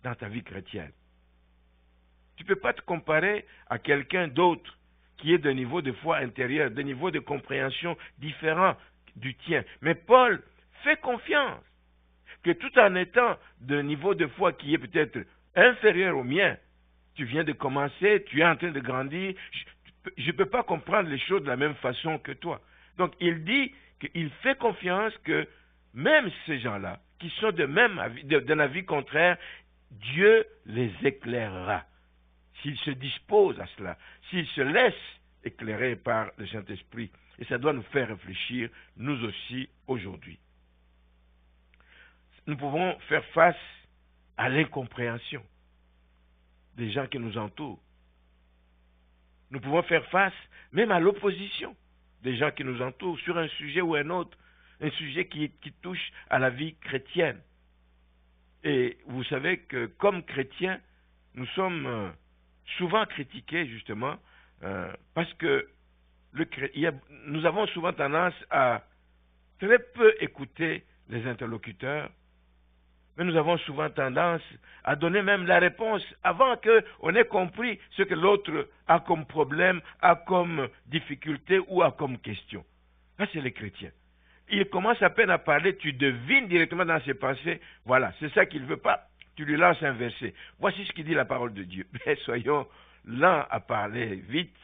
dans ta vie chrétienne. Tu ne peux pas te comparer à quelqu'un d'autre qui est d'un niveau de foi intérieur, d'un niveau de compréhension différent du tien. Mais Paul fait confiance que tout en étant d'un niveau de foi qui est peut-être inférieur au mien, tu viens de commencer, tu es en train de grandir, je ne peux pas comprendre les choses de la même façon que toi. Donc il dit qu'il fait confiance que même ces gens-là, qui sont d'un avis contraire, Dieu les éclairera. s'il se dispose à cela, s'il se laisse éclairer par le Saint-Esprit. Et ça doit nous faire réfléchir, nous aussi, aujourd'hui. Nous pouvons faire face à l'incompréhension des gens qui nous entourent. Nous pouvons faire face même à l'opposition des gens qui nous entourent sur un sujet ou un autre, un sujet qui touche à la vie chrétienne. Et vous savez que comme chrétiens, nous sommes souvent critiqués justement parce que nous avons souvent tendance à très peu écouter les interlocuteurs, mais nous avons souvent tendance à donner même la réponse avant qu'on ait compris ce que l'autre a comme problème, a comme difficulté ou a comme question. Ça, c'est les chrétiens. Il commence à peine à parler, tu devines directement dans ses pensées, voilà, c'est ça qu'il ne veut pas, tu lui lances un verset. Voici ce qu'il dit la parole de Dieu. Mais soyons lents à parler vite,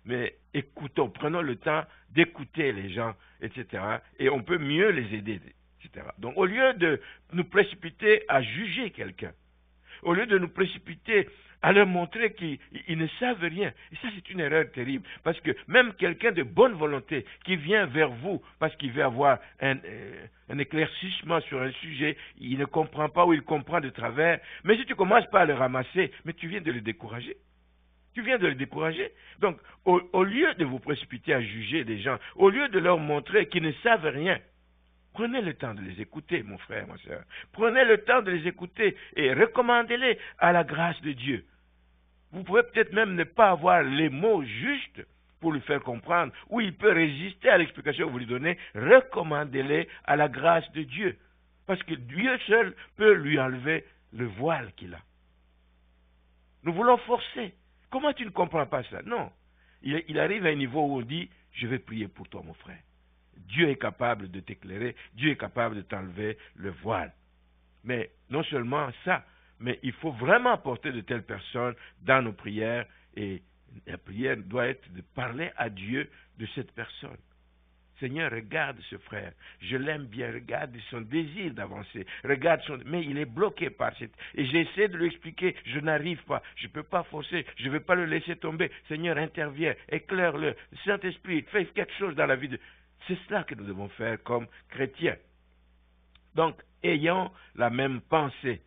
mais écoutons, prenons le temps d'écouter les gens, etc. Et on peut mieux les aider, etc. Donc au lieu de nous précipiter à juger quelqu'un, au lieu de nous précipiter à leur montrer qu'ils ne savent rien. Et ça, c'est une erreur terrible. Parce que même quelqu'un de bonne volonté qui vient vers vous parce qu'il veut avoir un éclaircissement sur un sujet, il ne comprend pas ou il comprend de travers. Mais si tu commences pas à le ramasser, mais tu viens de le décourager. Tu viens de le décourager. Donc, au lieu de vous précipiter à juger des gens, au lieu de leur montrer qu'ils ne savent rien, prenez le temps de les écouter, mon frère, ma soeur. Prenez le temps de les écouter et recommandez-les à la grâce de Dieu. Vous pouvez peut-être même ne pas avoir les mots justes pour lui faire comprendre, ou il peut résister à l'explication que vous lui donnez. Recommandez-les à la grâce de Dieu. Parce que Dieu seul peut lui enlever le voile qu'il a. Nous voulons forcer. Comment tu ne comprends pas ça? Non. Il arrive à un niveau où on dit, je vais prier pour toi, mon frère. Dieu est capable de t'éclairer, Dieu est capable de t'enlever le voile. Mais non seulement ça, mais il faut vraiment porter de telles personnes dans nos prières, et la prière doit être de parler à Dieu de cette personne. Seigneur, regarde ce frère, je l'aime bien, regarde son désir d'avancer, regarde mais il est bloqué par cette... Et j'essaie de lui expliquer, je n'arrive pas, je ne peux pas forcer, je ne veux pas le laisser tomber. Seigneur, interviens, éclaire-le, Saint-Esprit, fais quelque chose dans la vie de... C'est cela que nous devons faire comme chrétiens. Donc, ayons la même pensée.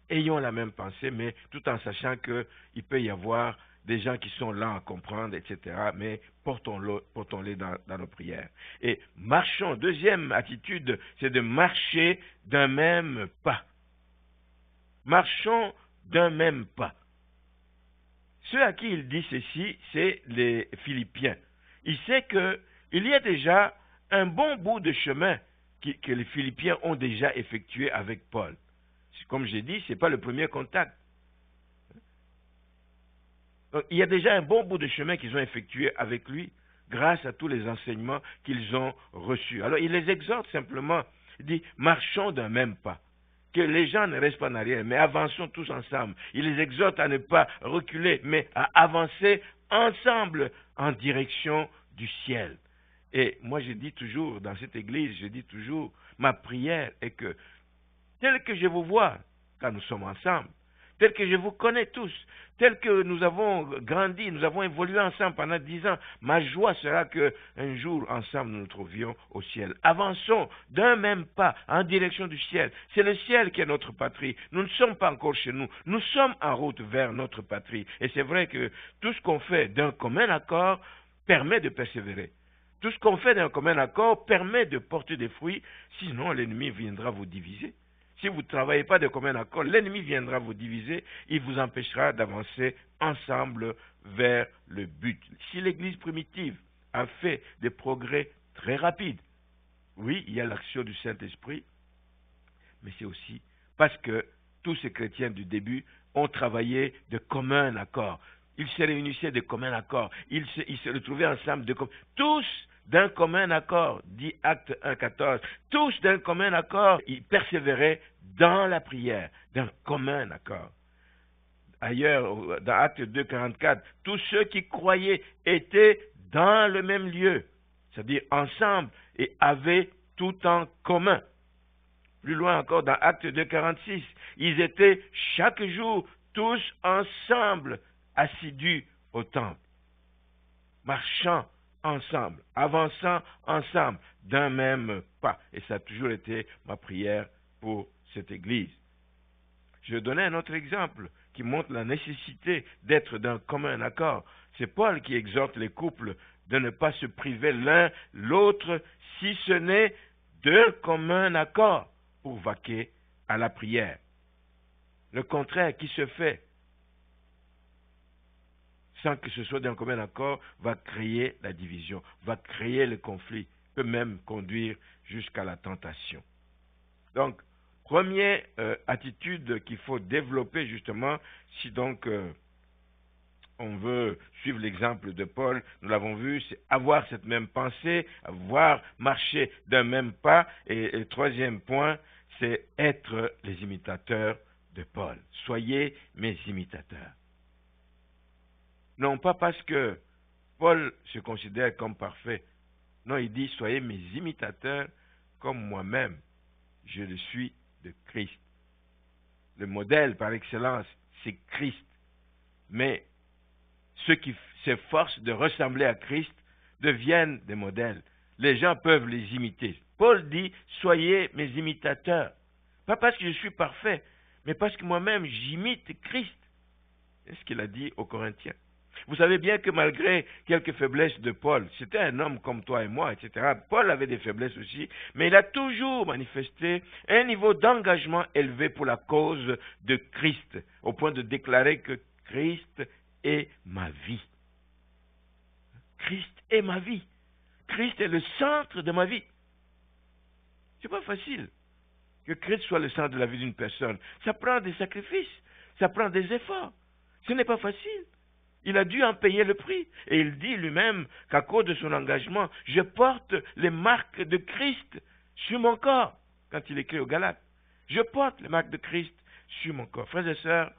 Ayons la même pensée, mais tout en sachant qu'il peut y avoir des gens qui sont lents à comprendre, etc. Mais portons-les dans nos prières. Et marchons. Deuxième attitude, c'est de marcher d'un même pas. Marchons d'un même pas. Ceux à qui il dit ceci, c'est les Philippiens. Il sait qu'il y a déjà un bon bout de chemin que les Philippiens ont déjà effectué avec Paul. Comme j'ai dit, ce n'est pas le premier contact. Donc, il y a déjà un bon bout de chemin qu'ils ont effectué avec lui grâce à tous les enseignements qu'ils ont reçus. Alors, il les exhorte simplement, il dit, marchons d'un même pas. Que les gens ne restent pas en arrière, mais avançons tous ensemble. Il les exhorte à ne pas reculer, mais à avancer ensemble en direction du ciel. Et moi, je dis toujours, dans cette église, je dis toujours, ma prière est que, tel que je vous vois quand nous sommes ensemble, tel que je vous connais tous, tel que nous avons grandi, nous avons évolué ensemble pendant 10 ans, ma joie sera qu'un jour, ensemble, nous nous trouvions au ciel. Avançons d'un même pas en direction du ciel. C'est le ciel qui est notre patrie. Nous ne sommes pas encore chez nous. Nous sommes en route vers notre patrie. Et c'est vrai que tout ce qu'on fait d'un commun accord permet de persévérer. Tout ce qu'on fait d'un commun accord permet de porter des fruits, sinon l'ennemi viendra vous diviser. Si vous ne travaillez pas de commun accord, l'ennemi viendra vous diviser, il vous empêchera d'avancer ensemble vers le but. Si l'Église primitive a fait des progrès très rapides, oui, il y a l'action du Saint-Esprit, mais c'est aussi parce que tous ces chrétiens du début ont travaillé de commun accord. Ils se réunissaient de commun accord, ils se retrouvaient ensemble, tous d'un commun accord, dit Acte 1,14, tous d'un commun accord, ils persévéraient dans la prière, d'un commun accord. Ailleurs, dans Acte 2,44, tous ceux qui croyaient étaient dans le même lieu, c'est-à-dire ensemble, et avaient tout en commun. Plus loin encore, dans Acte 2,46, ils étaient chaque jour tous ensemble assidus au temple, marchant ensemble, avançant ensemble, d'un même pas. Et ça a toujours été ma prière pour cette Église. Je vais donner un autre exemple qui montre la nécessité d'être d'un commun accord. C'est Paul qui exhorte les couples de ne pas se priver l'un l'autre, si ce n'est d'un commun accord pour vaquer à la prière. Le contraire qui se fait sans que ce soit d'un commun accord va créer la division, va créer le conflit, peut même conduire jusqu'à la tentation. Donc, première attitude qu'il faut développer justement, si donc on veut suivre l'exemple de Paul, nous l'avons vu, c'est avoir cette même pensée, avoir marché d'un même pas. Et le troisième point, c'est être les imitateurs de Paul. Soyez mes imitateurs. Non pas parce que Paul se considère comme parfait. Non, il dit, soyez mes imitateurs comme moi-même, je le suis de Christ. Le modèle par excellence, c'est Christ. Mais ceux qui s'efforcent de ressembler à Christ deviennent des modèles. Les gens peuvent les imiter. Paul dit, soyez mes imitateurs. Pas parce que je suis parfait, mais parce que moi-même, j'imite Christ. C'est ce qu'il a dit aux Corinthiens. Vous savez bien que malgré quelques faiblesses de Paul, c'était un homme comme toi et moi, etc. Paul avait des faiblesses aussi, mais il a toujours manifesté un niveau d'engagement élevé pour la cause de Christ, au point de déclarer que Christ est ma vie. Christ est ma vie. Christ est le centre de ma vie. C'est pas facile que Christ soit le centre de la vie d'une personne. Ça prend des sacrifices, ça prend des efforts. Ce n'est pas facile. Il a dû en payer le prix. Et il dit lui-même qu'à cause de son engagement, je porte les marques de Christ sur mon corps. Quand il écrit aux Galates, je porte les marques de Christ sur mon corps. Frères et sœurs,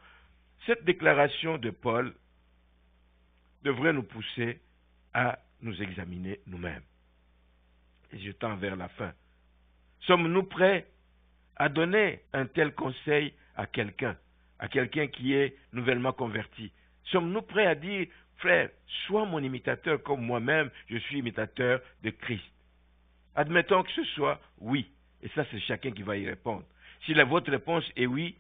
cette déclaration de Paul devrait nous pousser à nous examiner nous-mêmes. Et je tends vers la fin. Sommes-nous prêts à donner un tel conseil à quelqu'un qui est nouvellement converti? Sommes-nous prêts à dire, frère, sois mon imitateur comme moi-même, je suis imitateur de Christ? Admettons que ce soit oui, et ça c'est chacun qui va y répondre. Si votre réponse est oui,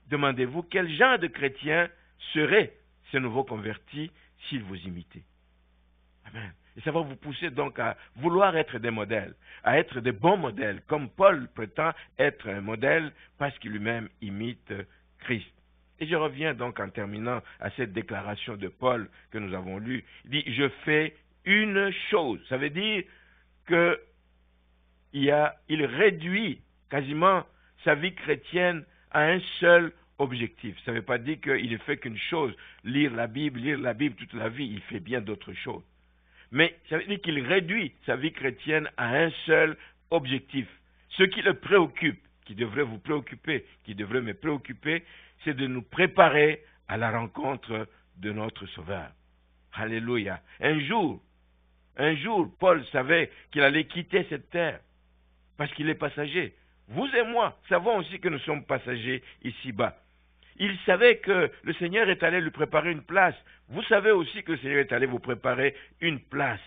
demandez-vous quel genre de chrétien seraient ces nouveaux convertis s'ils vous imitaient. Amen. Et ça va vous pousser donc à vouloir être des modèles, à être des bons modèles, comme Paul prétend être un modèle parce qu'il lui-même imite Christ. Et je reviens donc en terminant à cette déclaration de Paul que nous avons lue. Il dit, je fais une chose. Ça veut dire qu'il réduit quasiment sa vie chrétienne à un seul objectif. Ça ne veut pas dire qu'il ne fait qu'une chose, lire la Bible toute la vie. Il fait bien d'autres choses. Mais ça veut dire qu'il réduit sa vie chrétienne à un seul objectif. Ce qui le préoccupe, qui devrait vous préoccuper, qui devrait me préoccuper, c'est de nous préparer à la rencontre de notre Sauveur. Alléluia. Un jour, Paul savait qu'il allait quitter cette terre parce qu'il est passager. Vous et moi savons aussi que nous sommes passagers ici-bas. Il savait que le Seigneur est allé lui préparer une place. Vous savez aussi que le Seigneur est allé vous préparer une place.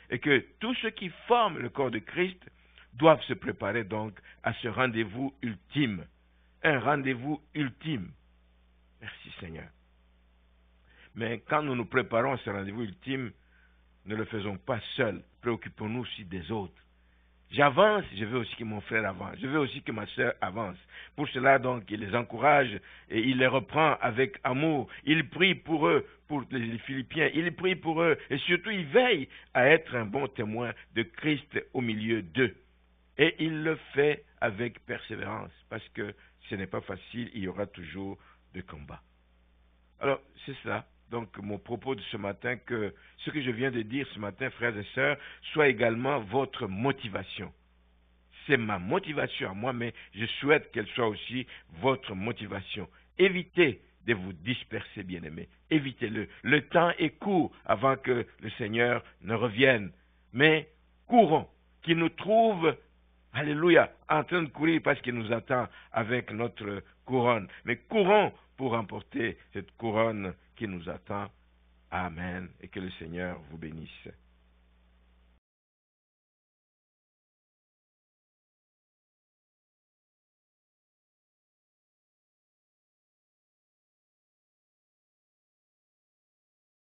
Et que tous ceux qui forment le corps de Christ doivent se préparer donc à ce rendez-vous ultime. Un rendez-vous ultime. Merci Seigneur. Mais quand nous nous préparons à ce rendez-vous ultime, ne le faisons pas seuls. Préoccupons-nous aussi des autres. J'avance, je veux aussi que mon frère avance. Je veux aussi que ma sœur avance. Pour cela, donc, il les encourage et il les reprend avec amour. Il prie pour eux, pour les Philippiens. Il prie pour eux et surtout, il veille à être un bon témoin de Christ au milieu d'eux. Et il le fait avec persévérance parce que ce n'est pas facile, il y aura toujours des combats. Alors, c'est ça. Donc, mon propos de ce matin, que ce que je viens de dire ce matin, frères et sœurs, soit également votre motivation. C'est ma motivation à moi, mais je souhaite qu'elle soit aussi votre motivation. Évitez de vous disperser, bien-aimés. Évitez-le. Le temps est court avant que le Seigneur ne revienne. Mais courons, qu'il nous trouve, alléluia, en train de courir parce qu'il nous attend avec notre couronne. Mais courons pour remporter cette couronne qui nous attend. Amen. Et que le Seigneur vous bénisse.